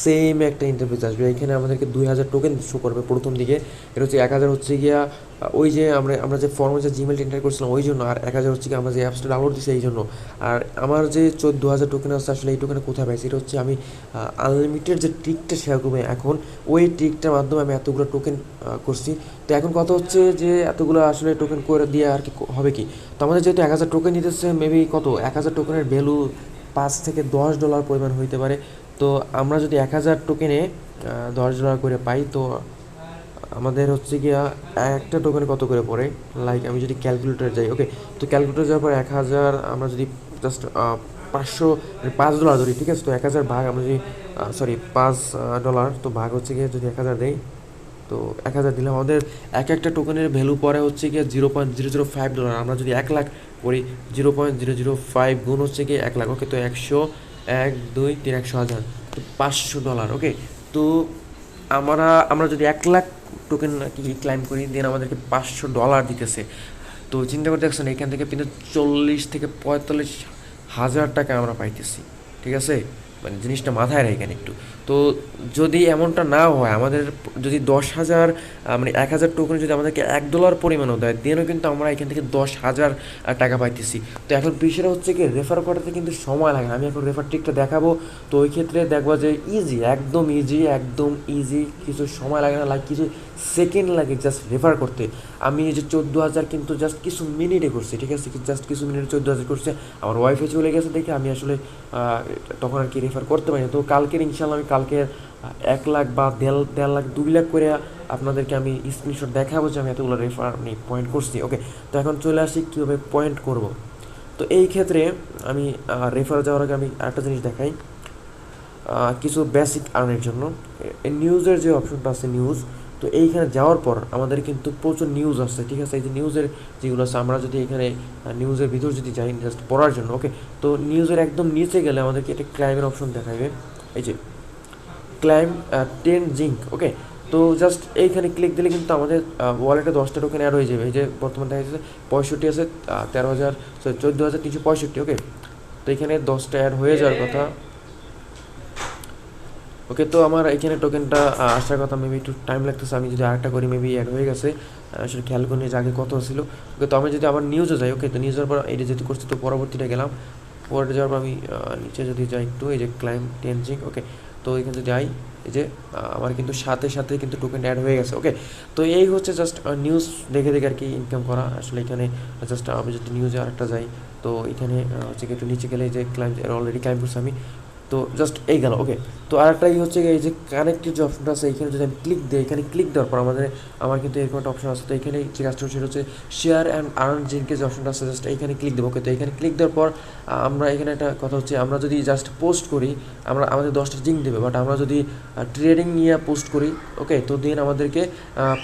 সেম একটা ইন্টারফেস আসবে, এখানে আমাদেরকে 2000 টোকেন শো করবে প্রথম দিকে। এটা হচ্ছে 1000 হচ্ছে গিয়া ওই যে আমরা যে ফর্মে যে জিমেল এন্টার করছিলাম ওই জন্য, আর 1000 হচ্ছে কি আমরা যে অ্যাপসটা ডাউনলোড দিচ্ছি এই জন্য। আর আমার যে 14,000 টোকেন আছে আসলে এই টোকেনে কোথায় পাইছি, এটা হচ্ছে আমি আনলিমিটেড যে ট্রিকটা শেয়ার করবো এখন, ওই ট্রিকটার মাধ্যমে আমি এতগুলো টোকেন করছি। তো এখন কথা হচ্ছে যে এতগুলো আসলে টোকেন করে দিয়ে আর কি হবে কি, তো আমাদের যেহেতু 1000 টোকেন দিতেছে, মেবি কত 1000 টোকেনের ভ্যালু $5 থেকে $10 পরিমাণ হইতে পারে। তো আমরা যদি 1000 টোকেনে $10 করে পাই, তো আমাদের হচ্ছে গিয়া একটা টোকেন কত করে পড়ে, লাইক আমি যদি ক্যালকুলেটর যাই, ওকে, তো ক্যালকুলেটর যাওয়ার পর 1000 আমরা যদি জাস্ট 500 $5 ধরি, ঠিক আছে, তো 1000 ভাগ আমরা যদি $5, তো ভাগ হচ্ছে গিয়ে যদি 1000 দেই, তো 1000 দিলে আমাদের একটা টোকেনের ভ্যালু পরে হচ্ছে গিয়ে $0.005। আমরা যদি 1 লাখ করি, 0.005 গুণ হচ্ছে গিয়ে 1 লাখ, ওকে, তো 100, 1, 2, 3, 100,000, তো $500, ওকে। তো আমরা যদি 1 লাখ টোকেন কি ক্লাইম করি, দেন আমাদেরকে $500 দিতেছে। তো চিন্তা করে দেখছেন, এখান থেকে কিন্তু 40 থেকে 45 হাজার টাকা আমরা পাইতেছি, ঠিক আছে, মানে জিনিসটা মাথায় রাখেন একটু। তো যদি এমনটা না হয়, আমাদের যদি 10,000 মানে 1000 টোকেন যদি আমাদেরকে $1 পরিমাণও দেয়, দেনও কিন্তু আমরা এখান থেকে 10,000 টাকা পাইতেছি। তো এখন বিষয়টা হচ্ছে কি, রেফার করাতে কিন্তু সময় লাগে না। আমি এখন রেফার ট্রিকটা দেখাবো, তো ওই ক্ষেত্রে দেখবো যে একদম ইজি, কিছু সময় লাগে না, লাইক কিছু সেকেন্ড লাগে জাস্ট রেফার করতে। আমি এই যে 14,000 কিন্তু জাস্ট কিছু মিনিটে করছি, ঠিক আছে, জাস্ট কিছু মিনিটে 14,000 করছে। আমার ওয়াইফে চলে গেছে দেখে আমি আসলে তখন আর কি রেফার করতে পারি না। তো কালকের ইনশাল্লাহ আমি কালকে 1 লাখ বা 1.5 লাখ 2 লাখ করে আপনাদেরকে আমি স্ক্রিনশট দেখাবো যে আমি এতগুলো রেফার পয়েন্ট করছি, ওকে। তো এখন চলে আসি কীভাবে পয়েন্ট করব। তো এই ক্ষেত্রে আমি রেফার যাওয়ার আগে আমি আরেকটা জিনিস দেখাই, কিছু বেসিক আর্নের জন্য নিউজের যে অপশনটা আছে নিউজ, তো এইখানে যাওয়ার পর আমাদের কিন্তু প্রচুর নিউজ আসছে, ঠিক আছে, এই যে নিউজের যেগুলো আছে, আমরা যদি এখানে নিউজের ভিতর যদি যাই জাস্ট পড়ার জন্য, ওকে, তো নিউজের একদম নিচে গেলে আমাদেরকে একটা ক্লাইমের অপশন দেখাবে, এই যে ক্লাইম 10 জিঙ্ক, ওকে। তো জাস্ট এইখানে ক্লিক দিলে কিন্তু আমাদের ওয়ালেটে 10টা টোকেন অ্যাড হয়ে যাবে। এই যে বর্তমানে দেখা যাচ্ছে 65 আছে, 14,365, ওকে। তো এখানে 10টা অ্যাড হয়ে যাওয়ার কথা, ওকে। তো আমার এখানে টোকেনটা আসার কথা, মেবি একটু টাইম লাগতেছে। আমি যদি আরেকটা করি, মেবি অ্যাড হয়ে গেছে, আসলে খেয়াল করি যে আগে কত ছিল, ওকে। তো আমি যদি আবার নিউজে যাই, ওকে, তো নিউজের পর এটা যেহেতু করছি, তো পরবর্তীটা গেলাম, পরে যাওয়ার পর আমি নিচে যদি যাই একটু, এই যে ক্লাইম 10 জিঙ্ক, ওকে। তো এখানে যদি যাই, এই যে আমার কিন্তু সাথে সাথে কিন্তু টোকেন অ্যাড হয়ে গেছে, ওকে। তো এই হচ্ছে জাস্ট নিউজ দেখে দেখে আর কি ইনকাম করা। আসলে এখানে জাস্ট আমি যদি নিউজে আরেকটা যাই, তো এখানে হচ্ছে একটু নিচে গেলে যে ক্লাইম অলরেডি ক্লাইম করছি আমি, তো জাস্ট এই গেল, ওকে। তো আরেকটাই হচ্ছে এই যে কানেক্টেড যে অপশনটা আছে, এইখানে যদি আমি ক্লিক দিই, এখানে ক্লিক দেওয়ার পর আমার কিন্তু এরকম একটা অপশন আছে। তো এখানে যে কাজটা সেটা হচ্ছে শেয়ার অ্যান্ড আর্ন জিঙ্কে যে অপশনটা আছে, জাস্ট এইখানে ক্লিক দেবো, ওকে। তো এখানে ক্লিক দেওয়ার পর আমরা এখানে একটা কথা হচ্ছে, আমরা যদি জাস্ট পোস্ট করি, আমাদের 10টা জিঙ্ক দেবে, বাট আমরা যদি ট্রেডিং নিয়ে পোস্ট করি, ওকে, তো দেন আমাদেরকে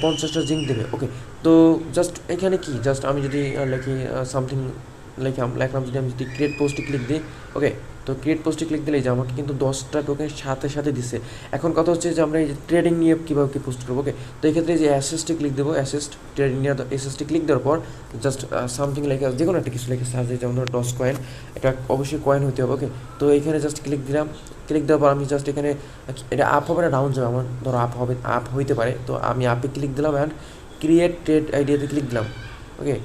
50টা জিঙ্ক দেবে, ওকে। তো জাস্ট এখানে কি, জাস্ট আমি যদি লিখি সামথিং, লিখলাম, যদি আমি যদি ক্রিয়েট পোস্টে ক্লিক দিই, ওকে। তো ক্রিয়েট পোস্টে ক্লিক দিলেই যে আমাকে কিন্তু 10টা টোকেন সাথে সাথে দিচ্ছে। এখন কথা হচ্ছে যে আমরা এই যে ট্রেডিং নিয়ে কীভাবে কি পোস্ট করবো, ওকে। তো এই ক্ষেত্রে যে অ্যাসেস্টে ক্লিক দেবো, অ্যাসেস্ট ট্রেডিং নিয়ে অ্যাসেস্টে ক্লিক দেওয়ার পর জাস্ট সামথিং লেখা, যে কোনো একটা কিছু লেখা সার্চ, যেমন ধরো ডস কয়েন, এটা অবশ্যই কয়েন হতে হবে, ওকে। তো এইখানে জাস্ট ক্লিক দিলাম, ক্লিক দেওয়ার পর আমি জাস্ট এখানে এটা আপ হবে না ডাউন যাবে, আমার ধরো আপ হইতে পারে, তো আমি আপে ক্লিক দিলাম অ্যান্ড ক্রিয়েট ট্রেড আইডিয়াতে ক্লিক দিলাম, ওকে।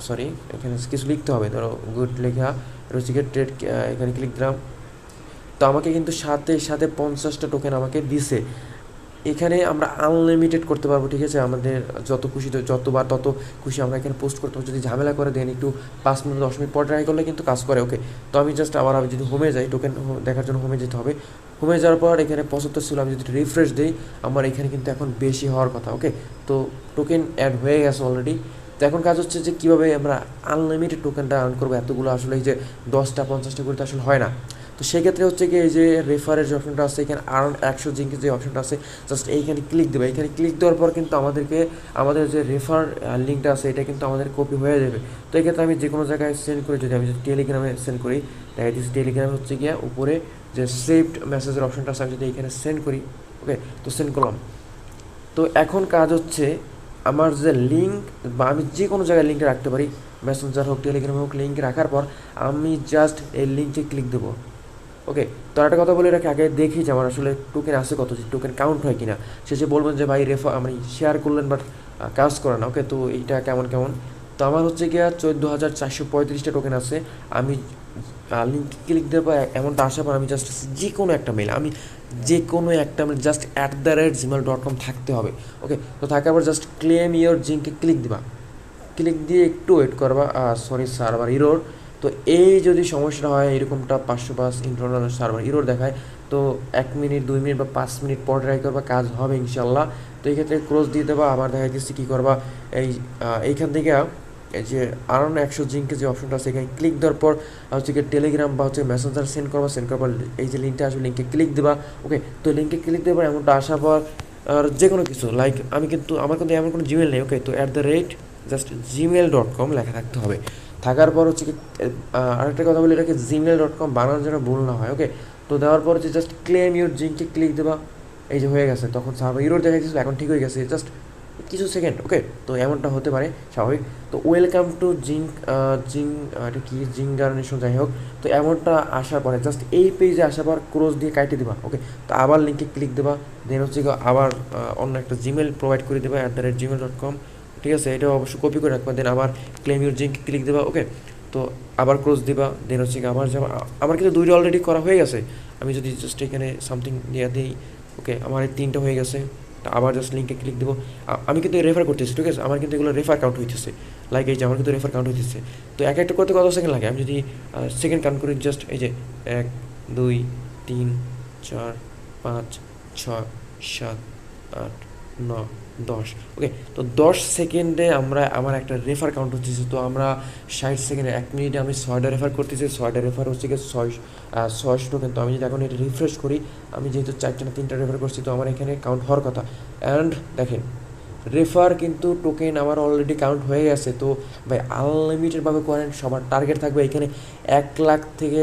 সরি, এখানে কিছু লিখতে হবে, ধরো গুড লেখা রয়েছে ট্রেড, এখানে ক্লিক দিলাম। তো আমাকে কিন্তু সাথে সাথে 50টা টোকেন আমাকে দিছে। এখানে আমরা আনলিমিটেড করতে পারবো, ঠিক আছে, আমাদের যত খুশি যতবার তত খুশি আমরা এখানে পোস্ট করতে পারবো। যদি ঝামেলা করে দেন একটু 5 মিনিট 10 মিনিট পর ট্রাই করলে কিন্তু কাজ করে, ওকে। তো আমি জাস্ট আমি যদি হোমে যাই, টোকেন দেখার জন্য হোমে যেতে হবে। হোমে যাওয়ার পর এখানে 75 ছিল, আমি যদি রিফ্রেশ দিই, আমার এখানে কিন্তু এখন বেশি হওয়ার কথা, ওকে। তো টোকেন অ্যাড হয়ে গেছে অলরেডি। তো এখন কাজ হচ্ছে যে কীভাবে আমরা আনলিমিটেড টোকেনটা আর্ন করবো, এতগুলো আসলে এই যে 10টা 50টা করে তো আসলে হয় না। তো সেক্ষেত্রে হচ্ছে কি, এই যে রেফারের যে অপশনটা আছে, এখানে আর্ন 100 জিঙ্কের যে অপশনটা আছে, জাস্ট এইখানে ক্লিক দেবে। এইখানে ক্লিক দেওয়ার পর কিন্তু আমাদের যে রেফার লিঙ্কটা আছে, এটা কিন্তু আমাদের কপি হয়ে যাবে। তো এক্ষেত্রে আমি যে কোনো জায়গায় সেন্ড করি, যদি আমি যদি টেলিগ্রামে সেন্ড করি, দেখা যাচ্ছে টেলিগ্রামে হচ্ছে গিয়ে উপরে যে সেভড মেসেজের অপশনটা আছে, আমি যদি এইখানে সেন্ড করি, ওকে, তো সেন্ড করলাম। তো এখন কাজ হচ্ছে আমার যে লিঙ্ক, বা আমি যে কোনো জায়গায় লিঙ্কটা রাখতে পারি, মেসেঞ্জার হোক টেলিগ্রাম হোক, লিঙ্ক রাখার পর আমি জাস্ট এই লিঙ্কে ক্লিক দেবো, ওকে। তো একটা কথা বলে রাখি, আগে দেখি যে আমার আসলে টোকেন আছে কত, যে টোকেন কাউন্ট হয় কিনা। শেষে বলবেন যে ভাই আমি শেয়ার করলেন বাট কাজ করে না। ওকে, তো এইটা কেমন কেমন। তো আমার হচ্ছে গিয়া 14,435টা টোকেন আছে। আমি লিঙ্কে ক্লিক দেবো, এমনটা আসার পর আমি জাস্ট যে কোনো একটা মেল, আমি যে কোনো একটা মেল জাস্ট @gmail.com থাকতে হবে। ওকে, তো থাকার পর জাস্ট ক্লেম ইয়োর জিঙ্কে ক্লিক দিবা, ক্লিক দিয়ে একটু ওয়েট করবা। Sorry, server error. তো এই যদি সমস্যা হয় এরকমটা 505 ইন্টারনাল সার্ভার ইরোর দেখায়, তো 1 মিনিট 2 মিনিট বা 5 মিনিট পর ট্রাই করবা, কাজ হবে ইনশাল্লাহ। তো এই ক্ষেত্রে ক্লোজ দিয়ে দেবা। আবার দেখা যাচ্ছে কী করবা, এইখান থেকে এই যে আর্ন 100 জিঙ্কে যে অপশনটা আছে এখানে ক্লিক দেওয়ার পর হচ্ছে কি টেলিগ্রাম বা হচ্ছে মেসেঞ্জার সেন্ড করবা। সেন্ড করার পর এই যে লিঙ্কটা আসবে লিঙ্কে ক্লিক দেবা। ওকে, তো লিঙ্কে ক্লিক দেওয়ার পর এমনটা আসার পর আর যে কোনো কিছু লাইক আমার কিন্তু এমন কোনো জিমেল নেই। ওকে, তো জাস্ট gmail.com লেখা থাকতে হবে। থাকার পর হচ্ছে কি আরেকটা কথা বলি, এটাকে gmail.com বানানোর জন্য ভুল না হয়। ওকে, তো দেওয়ার পর হচ্ছে জাস্ট ক্লেম ইউর জিঙ্কে ক্লিক দেবা। এই যে হয়ে গেছে, তখন সার্ভার ইরোর দেখা গেছিলো, এখন ঠিক হয়ে গেছে জাস্ট কিছু সেকেন্ড। ওকে, তো এমনটা হতে পারে, স্বাভাবিক। তো ওয়েলকাম টু এটা কি জিঙ্গারনেশন, যাই হোক। তো এমনটা আসার পরে জাস্ট এই পেজে আসার পর ক্রোজ দিয়ে কাটে দেবা। ওকে, তো আবার লিঙ্কে ক্লিক দেবা, দেন হচ্ছে আবার অন্য একটা জিমেল প্রোভাইড করে দেবা @gmail.com। ঠিক আছে, এটা অবশ্যই কপি করে রাখবা। দেন আবার ক্লেম ইউর জিঙ্কে ক্লিক দেবা। ওকে, তো আবার ক্রোজ দিবা, দেন হচ্ছে আবার যাবা। আমার কিন্তু 2টা অলরেডি করা হয়ে গেছে। আমি যদি জাস্ট এখানে সামথিং দিয়ে দিই, ওকে, আমার এই 3টা হয়ে গেছে। আবার জাস্ট লিঙ্কে ক্লিক দেবো। আমি কিন্তু রেফার করতেছি, ঠিক আছে, আমার কিন্তু এগুলো রেফার কাউন্ট হইতেছে। লাইক এই যে আমার কিন্তু রেফার কাউন্ট হইতেছে। তো এক একটা করতে কত সেকেন্ড লাগে, আমি যদি সেকেন্ড কাউন্ট করি, জাস্ট এই যে 1 2 3 4 5 6 7 8 9 10। ওকে, তো 10 সেকেন্ডে আমার একটা রেফার কাউন্ট হচ্ছে। তো আমরা 60 সেকেন্ডে 1 মিনিটে আমি 6টা রেফার করতেছি। 6টা রেফার হচ্ছে গিয়ে 600 টোকেন। তো আমি যদি এখন এটা রিফ্রেশ করি, আমি যেহেতু 4টা না 3টা রেফার করছি, তো আমার এখানে কাউন্ট হওয়ার কথা। অ্যান্ড দেখেন, রেফার কিন্তু টোকেন আমার অলরেডি কাউন্ট হয়ে গেছে। তো ভাই আনলিমিটেডভাবে করেন, সবার টার্গেট থাকবে এখানে 1 লাখ থেকে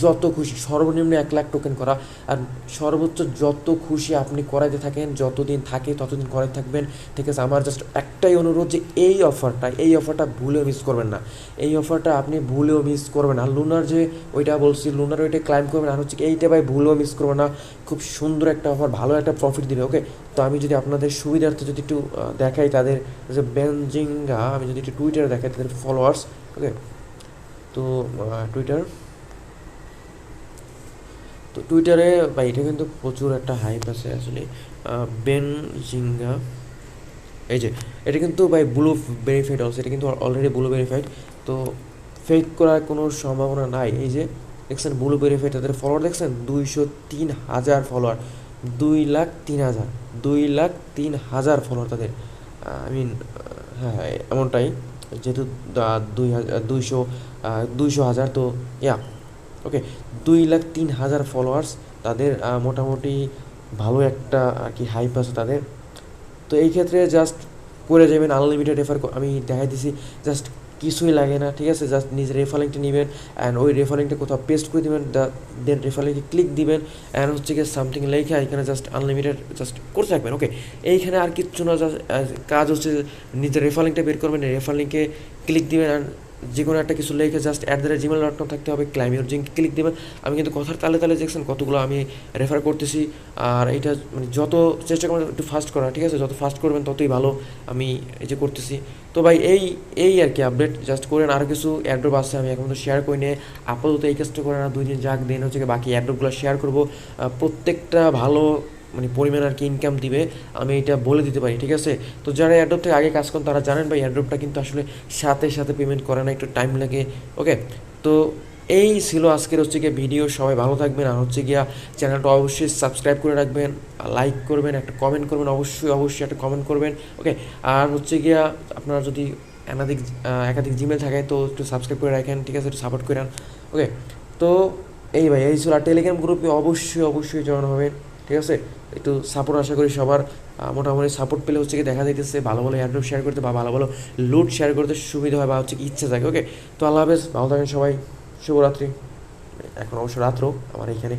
যত খুশি, সর্বনিম্ন 1 লাখ টোকেন করা। আর সর্বোচ্চ যত খুশি আপনি করাইতে থাকেন, যতদিন থাকে ততদিন করাই থাকবেন। ঠিক আছে, আমার জাস্ট একটাই অনুরোধ যে এই অফারটা ভুলেও মিস করবেন না। এই অফারটা আপনি ভুলেও মিস করবেন না। লুনার যে ওইটা বলছি, লুনার ওইটা ক্লাইম করবেন। আর হচ্ছে এইটা ভাই ভুলেও মিস করবেন না। খুব সুন্দর একটা অফার, ভালো একটা প্রফিট দিবে। ওকে, তো আমি যদি আপনাদের সুবিধার্থে যদি একটু দেখাই তাদের যে বেনজিঙ্গা, আমি যদি একটু টুইটারে দেখাই তাদের ফলোয়ার্স। ওকে, তো টুইটার, তো টুইটারে বা এটা কিন্তু প্রচুর একটা হাইপ আছে আসলে। বেনজিঙ্গা, এই যে এটা কিন্তু ভাই ব্লু ভেরিফাইড অলসো, এটা কিন্তু অলরেডি ব্লু ভেরিফাইড। তো ফেক করার কোনো সম্ভাবনা নাই। এই যে দেখছেন ব্লু ভেরিফাইড, তাদের ফলোয়ার দেখছেন 203,000 ফলোয়ার, 2,03,000, 2,03,000 ফলোয়ার তাদের। আই মিন হ্যাঁ, এমনটাই, যেহেতু 200,000, তো ইয়া ওকে, 2,03,000 ফলোয়ার্স তাদের। মোটামুটি ভালো একটা আর কি হাইপ আছে তাদের। তো এই ক্ষেত্রে জাস্ট করে যাবেন আনলিমিটেড রেফার। আমি দেখাই দিছি, জাস্ট কিছুই লাগে না। ঠিক আছে, জাস্ট নিজের রেফার লিঙ্কটা নেবেন অ্যান্ড ওই রেফার লিঙ্কটা কোথাও পেস্ট করে দেবেন, দেন রেফার লিঙ্কে ক্লিক দিবেন অ্যান্ড হচ্ছে গিয়ে সামথিং লেখা এখানে জাস্ট আনলিমিটেড জাস্ট করতে থাকবেন। ওকে, এইখানে আর কিচ্ছু না, জাস্ট কাজ হচ্ছে নিজের রেফার লিঙ্কটা বের করবেন, রেফার লিঙ্কে ক্লিক দিবেন অ্যান্ড যে কোনো একটা কিছু লিখে জাস্ট @gmail.com থাকতে হবে, ক্লাইম ইউর জিঙ্ক ক্লিক দেবেন। আমি কিন্তু কথার তালে তালে দেখছেন কতগুলো আমি রেফার করতেছি। আর এইটা মানে যত চেষ্টা করবেন একটু ফাস্ট করা, ঠিক আছে, যত ফাস্ট করবেন ততই ভালো। আমি এই যে করতেছি। তো ভাই এই আর কি আপডেট জাস্ট করেন। আর কিছু অ্যাড্রপ আছে আমি এখন তো শেয়ার করি নিয়ে, আপাতত এই কাজটা করে না, 2 দিন যাক, দেন হচ্ছে বাকি অ্যাড্রপগুলো শেয়ার করবো। প্রত্যেকটা ভালো মানে পরিমাণ আর কি ইনকাম দিবে, আমি এটা বলে দিতে পারি। ঠিক আছে, তো যারা অ্যাড্রপ থেকে আগে কাজ করেন তারা জানেন ভাই, অ্যাড্রপটা কিন্তু আসলে সাথে সাথে পেমেন্ট করে না, একটু টাইম লাগে। ওকে, তো এই ছিল আজকের হচ্ছে গিয়ে ভিডিও। সবাই ভালো থাকবেন। আর হচ্ছে গিয়া চ্যানেলটা অবশ্যই সাবস্ক্রাইব করে রাখবেন, লাইক করবেন, একটা কমেন্ট করবেন, অবশ্যই একটা কমেন্ট করবেন। ওকে, আর হচ্ছে গিয়া আপনারা যদি একাধিক জিমেল থাকে তো একটু সাবস্ক্রাইব করে রাখেন। ঠিক আছে, একটু সাপোর্ট করেন। ওকে, তো ভাই এই ছিল। আর টেলিগ্রাম গ্রুপে অবশ্যই জয়েন হবেন। ঠিক আছে, একটু সাপোর্ট আশা করি সবার। মোটামুটি সাপোর্ট পেলে হচ্ছে কি দেখা যাইতেছে ভালো ভালো অ্যাড্রপ শেয়ার করতে বা ভালো ভালো লুট শেয়ার করতে সুবিধা হয় বা হচ্ছে কি ইচ্ছা থাকে। ওকে, তো আল্লাহ হাফেজ, ভালো থাকেন সবাই, শুভরাত্রি। এখন অবশ্য রাত্র আমার এখানে।